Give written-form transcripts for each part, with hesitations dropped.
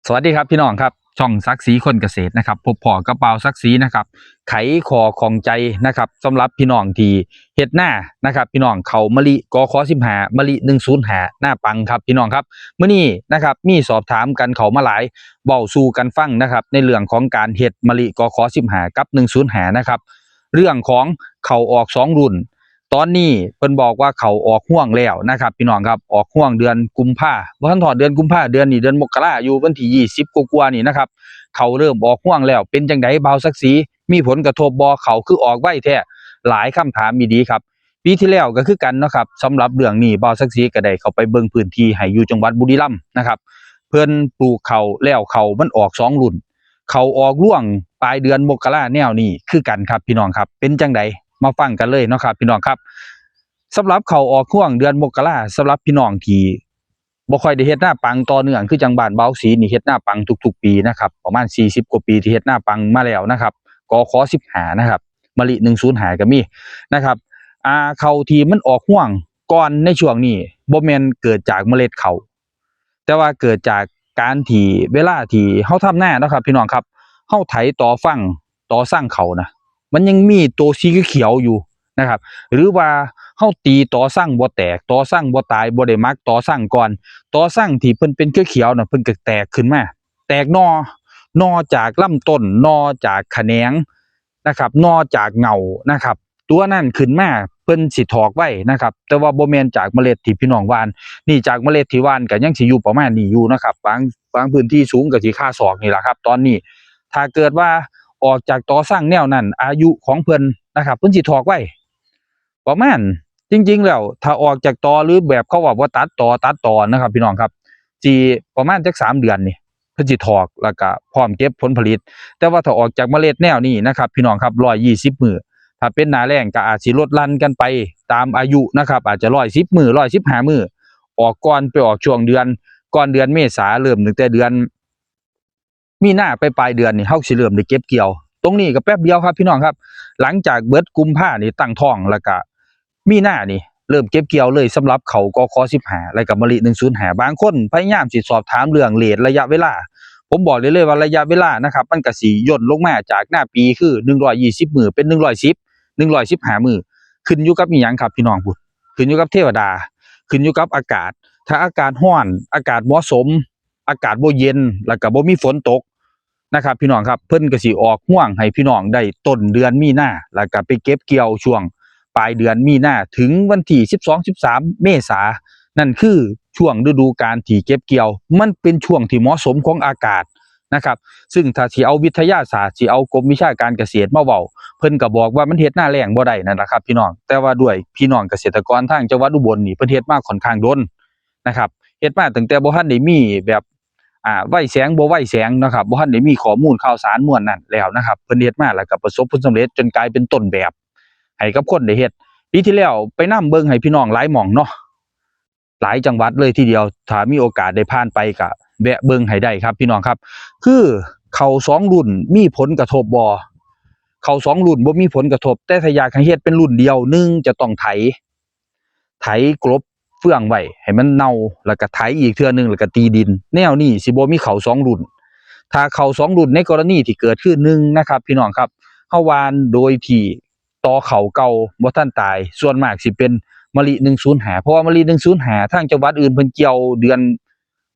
สวัสดีครับพี่น้องครับช่องซักซีคนเกษตรนะครับพบพ่อกับเปาซักซีนะครับไขข้อข้องใจนะครับสำหรับพี่น้องที่เฮ็ดหน้านะครับพี่น้องเขามะลิกข15มะลิ105หน้าปังครับพี่น้องครับมื้อนี้นะครับมีสอบถามกันเขามาหลายเว้าสู่กันฟังนะครับในเรื่องของการเฮ็ดมะลิกข15กับ105นะครับเรื่องของเขาออก2รุ่นตอนนี้เพิ่นบอกว่าเขาออกห่วงแล้วนะครับพี่น้องครับออกห่วงเดือนกุมภาบ่ทันถอดเดือนกุมภาเดือนนี้เดือนมกราอยู่วันที่20กว่าๆนี่นะครับเขาเริ่มออกห่วงแล้วเป็นจังไดเบาสักสีมีผลกระทบบ่เขาคือออกไวแท้หลายคำถามมีดีครับปีที่แล้วก็คือกันเนาะครับสำหรับเรื่องนี้เบาสักสีก็ได้เข้าไปเบิ่งพื้นที่ให้อยู่จังหวัดบุรีรัมย์นะครับเพิ่นปลูกเขาแล้วเขามันออก2รุ่นเขาออกร่วงปลายเดือนมกราแนวนี้คือกันครับพี่น้องครับเป็นจังไดมาฟังกันเลยเนาะครับพี่น้องครับ สำหรับเขาออกช่วงเดือนมกราสำหรับพี่น้องที่บ่ค่อยได้เฮ็ดหน้าปังต่อเนื่องคือจังบ้านเบาสีนี่เฮ็ดหน้าปังทุกๆปีนะครับประมาณ40กว่าปีที่เฮ็ดหน้าปังมาแล้วนะครับกข15นะครับมะลิ105ก็มีนะครับข้าวที่มันออกร่วงก่อนในช่วงนี้บ่แม่นเกิดจากเมล็ดข้าวแต่ว่าเกิดจากการที่เวลาที่เฮาทำนาเนาะครับพี่น้องครับเฮาไถต่อฟังต่อสร้างเขานะมันยังมีตัวสีเขียวๆอยู่นะครับหรือว่า เฮาตีตอสั่งบ่แตกตอสั่งบ่ตายบ่ได้มักตอสั่งก่อนตอสั่งที่เพิ่นเป็นเขียวๆน่ะเพิ่นก็แตกขึ้นมาแตกหน่อจากลำต้นหน่อจากแขนงนะครับหน่อจากเงานะครับตัวนั้นขึ้นมาเพิ่นสิถอกไว้นะครับแต่ว่าบ่แม่นจากเมล็ดที่พี่น้องหว่านนี่จากเมล็ดที่หว่านก็ยังสิอยู่ประมาณนี้อยู่นะครับบางพื้นที่สูงก็สิค่าศอกนี่ล่ะครับตอนนี้ถ้าเกิดว่าออกจากตอสั่งแนวนั้นอายุของเพิ่นนะครับเพิ่นสิถอกไว้ประมาณ จริงๆแล้วถ้าออกจากตอหรือแบบเขาว่าตัดตอนะครับพี่น้องครับสิประมาณจัก3เดือนนี่เพิ่นสิถอกแล้วก็พร้อมเก็บผลผลิตแต่ว่าถ้าออกจากเมล็ดแนวนี้นะครับพี่น้องครับ120มื้อถ้าเป็นหน้าแล้งก็อาจสิลดหลั่นกันไปตามอายุนะครับอาจจะ110มื้อ115มื้อออกก่อนไปออกช่วงเดือนก่อนเดือนเมษาเริ่มตั้งแต่เดือนมีนาไปปลายเดือนนี่เฮาสิเริ่มได้เก็บเกี่ยวตรงนี้ก็แป๊บเดียวครับพี่น้องครับหลังจากเบิดกุมภานี่ตั้งท้องแล้วก็มีนานี่ เริ่มเก็บเกี่ยวเลยสำหรับเขากข15และกับมะลิ105บางคนพยายามสิสอบถามเรื่องเรตระยะเวลาผมบอกเลยว่าระยะเวลานะครับมันก็สิย่นลงมาจากหน้าปีคือ120มื้อเป็น115มื้อขึ้นอยู่กับอีหยังครับพี่น้องพูดขึ้นอยู่กับเทวดาขึ้นอยู่กับอากาศถ้าอากาศร้อนอากาศเหมาะสมอากาศบ่เย็นแล้วก็บ่มีฝนตกนะครับพี่น้องครับเพิ่นก็สิออกร่วงให้พี่น้องได้ต้นเดือนมีนาแล้วก็ไปเก็บเกี่ยวช่วง ปลายเดือนมีนาถึงวันที่12-13เมษานั่นคือช่วงฤดูกาลที่เก็บเกี่ยวมันเป็นช่วงที่เหมาะสมของอากาศนะครับซึ่งถ้าสิเอาวิทยาศาสตร์สิเอากรมวิชาการเกษตรมาเว้าเพิ่นก็บอกว่ามันเฮ็ดหน้าแล้งบ่ได้นั่นล่ะครับพี่น้องแต่ว่าด้วยพี่น้องเกษตรกรทางจังหวัดอุบลนี่เพิ่นเฮ็ดมาค่อนข้างดนนะครับเฮ็ดมาตั้งแต่บ่ทันได้มีแบบไว้แสงบ่ไว้แสงนะครับบ่ทันได้มีข้อมูลข่าวสารม่วนนั้นแล้วนะครับเพิ่นเฮ็ดมาแล้วก็ประสบผลสำเร็จจนกลายเป็นต้นแบบให้กับคนได้เฮ็ด ปีที่แล้วไปนำเบิ่งให้พี่น้องหลายหม่องเนาะหลายจังหวัดเลยทีเดียวถ้ามีโอกาสได้ผ่านไปก็แวะเบิ่งให้ได้ครับพี่น้องครับคือเข้า2รุ่นมีผลกระทบบ่เข้า2รุ่นบ่มีผลกระทบแต่ถ้าอยากให้เฮ็ดเป็นรุ่นเดียว1จะต้องไถกลบเฟืองไว้ให้มันเน่าแล้วก็ไถอีกเทื่อนึงแล้วก็ตีดินแนวนี้สิบ่มีเข้า2รุ่นถ้าเข้า2รุ่นในกรณีที่เกิดขึ้น1นะครับพี่น้องครับเฮาหว่านโดยที่ ต่อเขาเก่าบ่ทันตายส่วนมากสิเป็นมะลิ105เพราะว่ามะลิ105ทางจังหวัดอื่นเพิ่นเกี่ยวเดือน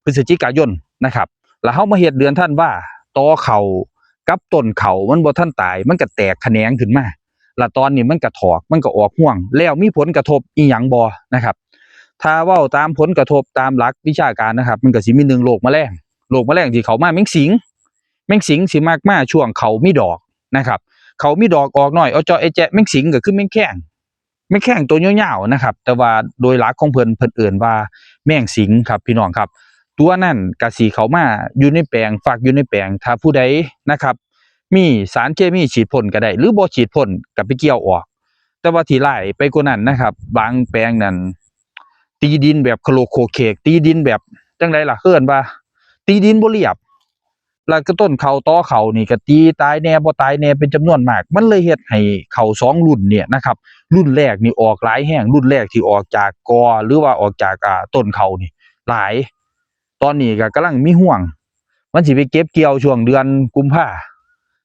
พฤศจิกายนนะครับแล้วเฮามาเฮ็ดเดือนธันวาต่อเขากับต้นเขามันบ่ทันตายมันก็แตกแขนงขึ้นมาแล้วตอนนี้มันก็ถอกมันก็ออกร่วงแล้วมีผลกระทบอีหยังบ่นะครับถ้าเว้าตามผลกระทบตามหลักวิชาการนะครับมันก็สิมี1โรคแมลงที่เข้ามาแมงสิงสิมักมาช่วงเขามีดอกนะครับ เขามีดอกออกหน่อยเอาเจาะไอ้แจ๊ะแมงสิงก็คือแมงแข้งตัวยาวๆนะครับแต่ว่าโดยหลักของเพิ่นเอิ่นว่าแมงสิงครับพี่น้องครับตัวนั้นก็สิเข้ามาอยู่ในแปลงฝักอยู่ในแปลงถ้าผู้ใดนะครับมีสารเคมีฉีดพ่นก็ได้หรือบ่ฉีดพ่นก็ไปเกี่ยวออกแต่ว่าที่หลายไปกว่านั้นนะครับบางแปลงนั้นตีดินแบบโคโลโคเคกตีดินแบบจังไดล่ะเอิ้นว่าตีดินบ่เรียบ แล้วก็ต้นเขาต่อเขานี่ก็ตีตายแน่บ่ตายแน่เป็นจำนวนมากมันเลยเฮ็ดให้เขา2รุ่นเนี่ยนะครับรุ่นแรกนี่ออกหลายแห้งรุ่นแรกที่ออกจากกอหรือว่าออกจากต้นเขานี่หลายตอนนี้ก็กำลังมีห่วง มันสิไปเก็บเกี่ยวช่วงเดือนกุมภา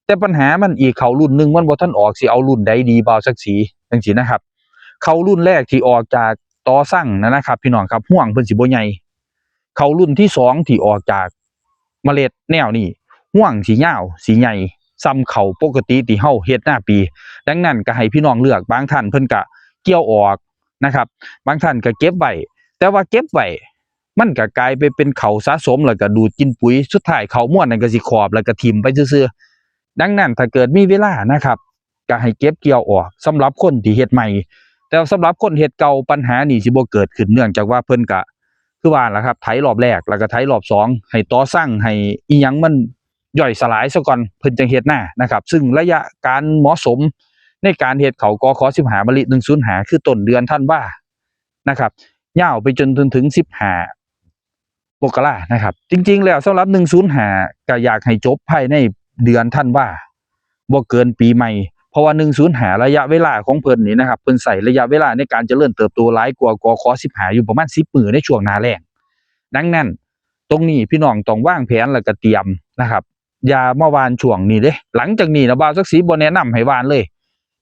แต่ปัญหามันอีกเขารุ่นหนึ่งมันบ่ทันออกสิเอารุ่นใดดีบ่าวสักสีจังซี่นะครับเขารุ่นแรกที่ออกจากตอสั่งนะครับพี่น้องครับห่วงเพิ่นสิบ่ใหญ่เขารุ่นที่สองที่ออกจากเมล็ดแนวนี้ห่วงสิยาวสิใหญ่ซ้ำเขาปกติที่เฮาเฮ็ดหน้าปี ดังนั้นก็ให้พี่น้องเลือกบางท่านเพิ่นก็เกี่ยวออกนะครับบางท่านก็เก็บไว้แต่ว่าเก็บไว้มันก็กลายไปเป็นเขาสะสมแล้วก็ดูดกินปุ๋ยสุดท้ายเขาม่วนนั่นก็สิขอบแล้วก็ทิ่มไปซื่อๆดังนั้นถ้าเกิดมีเวลานะครับก็ให้เก็บเกี่ยวออกสำหรับคนที่เฮ็ดใหม่แต่สำหรับคนเฮ็ดเก่าปัญหานี่สิบ่เกิดขึ้นเนื่องจากว่าเพิ่นก็คือว่าล่ะครับไถรอบแรกแล้วก็ไถรอบสองให้ต่อสั่งให้อีหยังมันย่อยสลายซะก่อนเพิ่นจังเฮ็ดหน้านะครับซึ่งระยะการเหมาะสมในการเฮ็ดเขากข15มะลิ105คือต้นเดือนธันวานะครับยาวไปจนถึง15มกรานะครับจริงๆแล้วสำหรับ105ก็อยากให้จบภายในเดือนธันวาบ่เกินปีใหม่เพราะว่า105ระยะเวลาของเพิ่นนี่นะครับเพิ่นใช้ระยะเวลาในการเจริญเติบโตหลายกว่ากข15อยู่ประมาณ10มื้อในช่วงหน้าแล้งดังนั้นตรงนี้พี่น้องต้องวางแผนแล้วก็เตรียมนะครับอย่ามาหว่านช่วงนี้เด้หลังจากนี้นะบ่าวสักสีบ่แนะนำให้หว่านเลย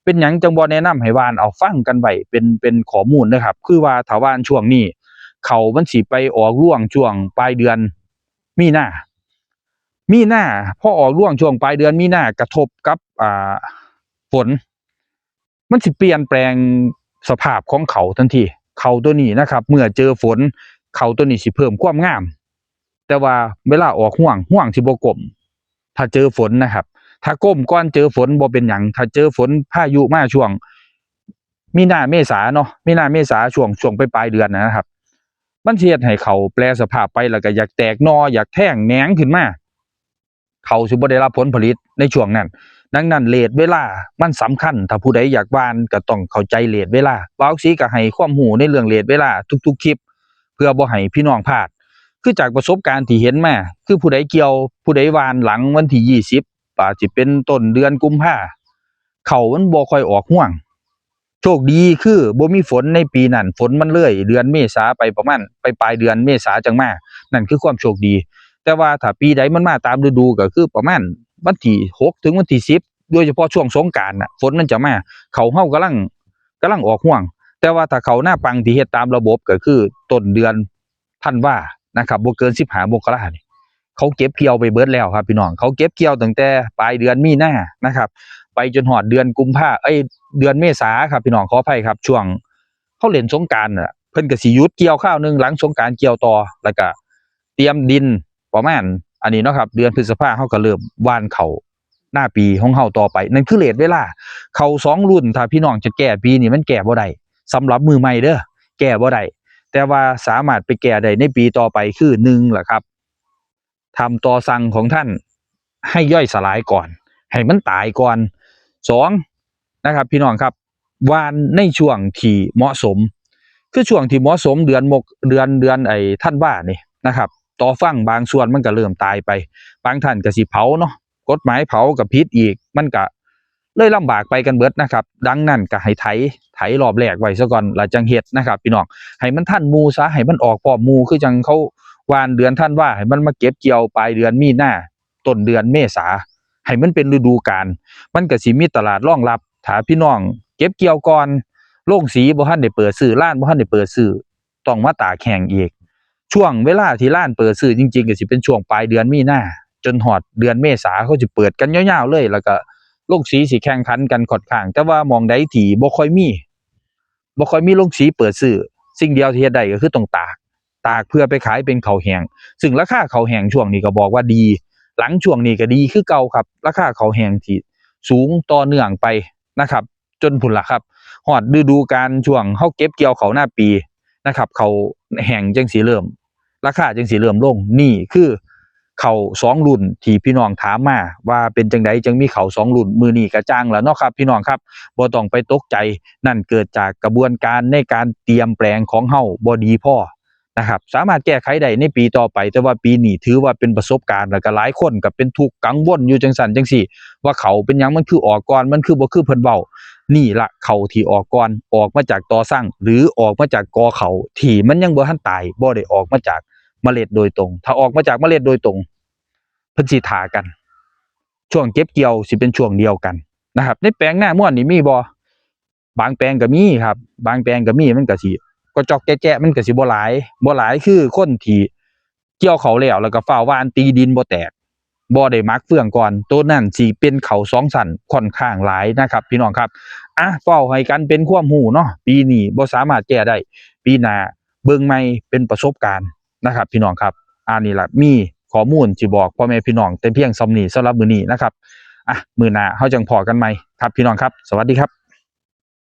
เป็นหยังจังบ่แนะนำให้หว่านเอาฟังกันไว้เป็นข้อมูลเด้อครับคือว่าถ้าหว่านช่วงนี้เขามันสิไปออกร่วงช่วงปลายเดือนมีนาพอออกร่วงช่วงปลายเดือนมีนากระทบกับฝนมันสิเปลี่ยนแปลงสภาพของเขาทันทีเขาตัวนี้นะครับเมื่อเจอฝนเขาตัวนี้สิเพิ่มความงามแต่ว่าเวลาออกห่วงสิบ่กลมถ้าเจอฝนนะครับถ้าก้มก่อนเจอฝนบ่เป็นหยังถ้าเจอฝนพายุมาช่วงมีนาเมษาเนาะมีนาเมษาช่วงปลายเดือนนะครับมันสิเฮ็ดให้เขาแปรสภาพไปแล้วก็อยากแตกหน่ออยากแท่งแหนงขึ้นมาเขาสิบ่ได้รับผลผลิตในช่วงนั้นดังนั้นเรทเวลามันสำคัญถ้าผู้ใดอยากหว่านก็ต้องเข้าใจเรทเวลาบ่าวสีก็ให้ความรู้ในเรื่องเรทเวลาทุกๆคลิปเพื่อบ่ให้พี่น้องพลาดคือจากประสบการณ์ที่เห็นมาคือผู้ใดเกี่ยวผู้ใดหว่านหลังวันที่20อาจสิเป็นต้นเดือนกุมภาเขามันบ่ค่อยออกร่วงโชคดีคือบ่มีฝนในปีนั้นฝนมันเลื่อยเดือนเมษาไปประมาณปลายเดือนเมษาจังมานั่นคือความโชคดีแต่ว่าถ้าปีใดมันมาตามฤดูก็คือประมาณวันที่6ถึงวันที่10โดยเฉพาะช่วงสงกรานต์น่ะฝนมันจะมาเขาเฮากำลังออกร่วงแต่ว่าถ้าเขาหน้าปังที่เฮ็ดตามระบบก็คือต้นเดือนธันวานะครับบ่เกิน15มกราคมนี่เขาเก็บเกี่ยวไปเบิดแล้วครับพี่น้องเขาเก็บเกี่ยวตั้งแต่ปลายเดือนมีนานะครับไปจนฮอดเดือนกุมภาเดือนเมษาครับพี่น้องขออภัยครับช่วงเขาเล่นสงกรานต์น่ะเพิ่นก็สิหยุดเกี่ยวข้าวนึงหลังสงกรานต์เกี่ยวต่อแล้วก็เตรียมดินประมาณอันนี้เนาะครับเดือนพฤษภาคมเฮาก็เริ่มหว่านข้าวหน้าปีของเฮาต่อไปนั่นคือเรทเวลาเข้า2รุ่นถ้าพี่น้องจะแก้ปีนี้มันแก้บ่ได้สำหรับมือใหม่เด้อแก้บ่ได้แต่ว่าสามารถไปแก้ได้ในปีต่อไปคือ1ล่ะครับทำต่อสั่งของท่านให้ย่อยสลายก่อนให้มันตายก่อน2นะครับพี่น้องครับหว่านในช่วงที่เหมาะสมคือช่วงที่เหมาะสมเดือนธันวานี่นะครับต่อฟังบางส่วนมันก็เริ่มตายไปบางท่านก็สิเผาเนาะกฎหมายเผาก็ผิดอีกมันก็เลยลำบากไปกันเบิดนะครับดังนั้นก็ให้ไถรอบแรกไว้ซะก่อนแล้วจังเฮ็ดนะครับพี่น้องให้มันทันหมู่ซะให้มันออกพร้อมหมู่คือจังเขาหว่านเดือนธันวาให้มันมาเก็บเกี่ยวปลายเดือนมีนาต้นเดือนเมษาให้มันเป็นฤดูกาลมันก็สิมีตลาดรองรับถ้าพี่น้องเก็บเกี่ยวก่อนโรงสีบ่ทันได้เปิดซื้อร้านบ่ทันได้เปิดซื้อต้องมาตากแห้งอีกช่วงเวลาที่ร้านเปิดซื้อจริงๆก็สิเป็นช่วงปลายเดือนมีนาจนฮอดเดือนเมษาเขาสิเปิดกันยาวๆเลยแล้วก็โรงสีสิแข่งขันกันค่อนข้างแต่ว่าหม้องใดที่บ่ค่อยมีโรงสีเปิดซื้อสิ่งเดียวที่เฮ็ดได้ก็คือต้องตากเพื่อไปขายเป็นข้าวแห้งซึ่งราคาข้าวแห้งช่วงนี้ก็บอกว่าดีหลังช่วงนี้ก็ดีคือเก่าครับราคาข้าวแห้งที่สูงต่อเนื่องไปนะครับจนพุ่นล่ะครับฮอดฤดูกาลช่วงเฮาเก็บเกี่ยวข้าวหน้าปีนะครับข้าวแห้งจังสิเริ่มราคาจังสิเริ่มลงนี่คือข้าว2รุ่นที่พี่น้องถามมาว่าเป็นจังไดจังมีข้าว2รุ่นมื้อนี้ก็จ่างแล้วเนาะครับพี่น้องครับบ่ต้องไปตกใจนั่นเกิดจากกระบวนการในการเตรียมแปลงของเฮาบ่ดีพอนะครับสามารถแก้ไขได้ในปีต่อไปแต่ว่าปีนี้ถือว่าเป็นประสบการณ์แล้วก็หลายคนก็เป็นทุกข์กังวลอยู่จังซั่นจังซี่ว่าเขาเป็นหยังมันคือออกก่อนมันคือบ่คือเพิ่นเว้านี่ล่ะเขาที่ออกก่อนออกมาจากตอสั่งหรือออกมาจากกอเขาที่มันยังบ่ทันตายบ่ได้ออกมาจากเมล็ดโดยตรงถ้าออกมาจากเมล็ดโดยตรง เพิ่นสิท่ากันช่วงเก็บเกี่ยวสิเป็นช่วงเดียวกันนะครับในแปลงหน้าม่วนนี่มีบ่บางแปลงก็มีครับบางแปลงก็มีมันก็สิก็จอกแจ๊ะๆมันก็สิบ่หลายคือคนที่เกี่ยวข้าวแล้วก็ฟ้าวหว่านตีดินบ่แตกบ่ได้หมักเฟืองก่อนตัวนั้นสิเป็นข้าวสองชั้นค่อนข้างหลายนะครับพี่น้องครับเว้าให้กันเป็นความรู้เนาะปีนี้บ่สามารถแก้ได้ปีหน้าเบิ่งใหม่เป็นประสบการณ์นะครับพี่น้องครับนี่ล่ะมีข้อมูลสิบอกพ่อแม่พี่น้องแต่เพียงส่ำนี้สำหรับมื้อนี้นะครับมื้อหน้าเฮาจังพ้อกันใหม่ครับพี่น้องครับสวัสดีครับ